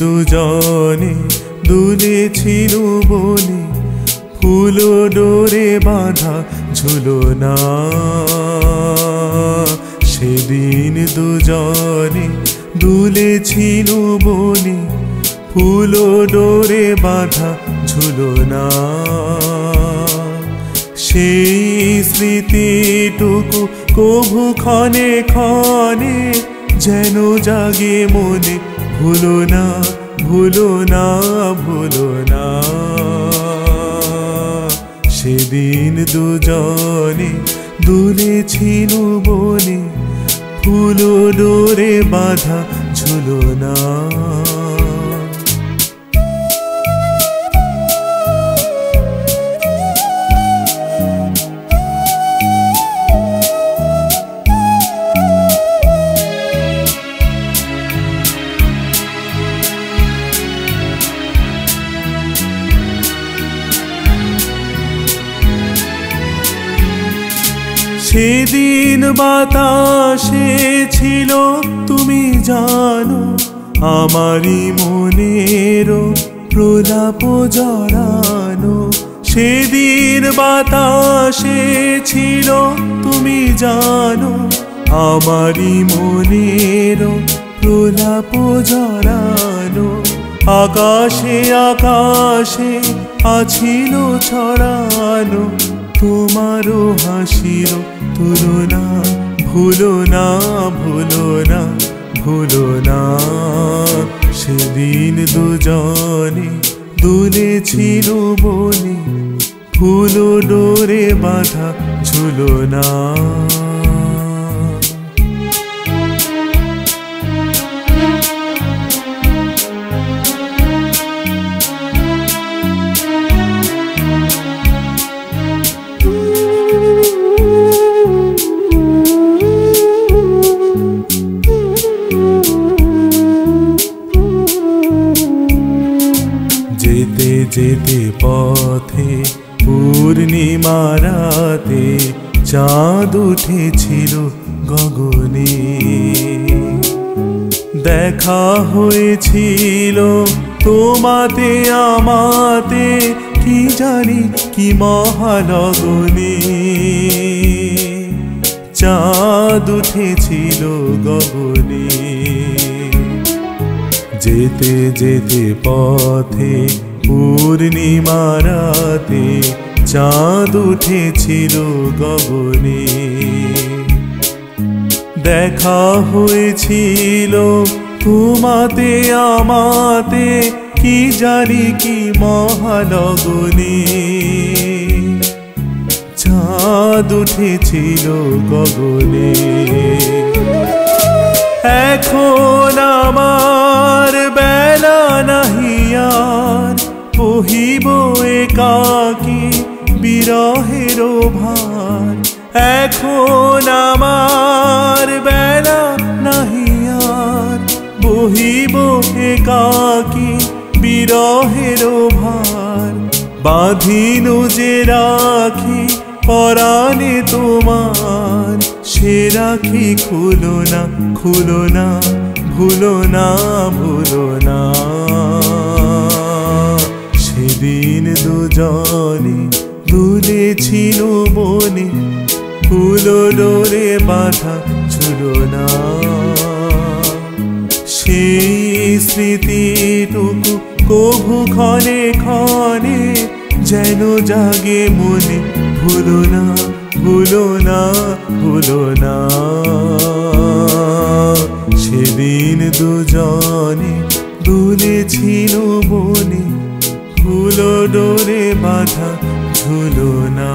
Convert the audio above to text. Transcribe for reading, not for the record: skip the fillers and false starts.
দুজনে দুলেছিল বনে, ফুল ডোরে বাঁধা ঝুলনা। সেদিন দুজনে দুলেছিল বনে, ফুল ডোরে বাঁধা ঝুলনা। সেই স্মৃতিটুকু কভু ক্ষণে ক্ষণে যেন জাগে মনে, ভুলো না ভুলো না ভুলো না। সেদিন দুজনে দুলেছিল বনে, ফুল ডোরে বাঁধা ঝুলনা। সেদিন বাতাসে ছিল তুমি জানো, আমারই মনের প্রলাপ জড়ানো। সেদিন বাতাসে ছিল তুমি জানো, আমারই মনের প্রলাপ জড়ানো। আকাশে আকাশে আছিল ছড়ানো তোমারও হাসির তুলনা। ভুলো না ভুলো না ভুলো না। সেদিন দুজনে দুলেছিল বনে, ফুল ডোরে বাঁধা ঝুলনা। যেতে যেতে পথে পূর্ণিমা রাতে, চাঁদ উঠেছিল গগনে। দেখা হয়েছিল তোমাতে আমাতে, কি জানি কি মহালগনে। চাঁদ উঠেছিল গগনে। যেতে যেতে পথে পূর্ণিমা রাতে, চাঁদ উঠেছিল গগনে। দেখা হয়েছিল তোমাতে আমাতে, কি জানি কি মহালগনে। চাঁদ উঠেছিল গগনে। এখন আমার বেলা নাহি আর, বহিব একাকী বিরহের ভার। এখন আমার বেলা নাহি আর, বহিব একাকী বিরহের ভার। বাঁধিনু যে রাখি পরাণে তোমার, সে রাখি খুলো না খুলো না ভুলো না ভুলো না। সেদিন দুজনে দুলেছিল বনে, ফুল ডোরে বাঁধা ঝুলনা। সেই স্মৃতিটুকু কভু ক্ষণে ক্ষণে যেন জাগে মনে, ভুলো না ভুলো না ভুলো না। সেদিন দুজনে দুলেছিল বনে, ফুল ডোরে বাঁধা ঝুলনা।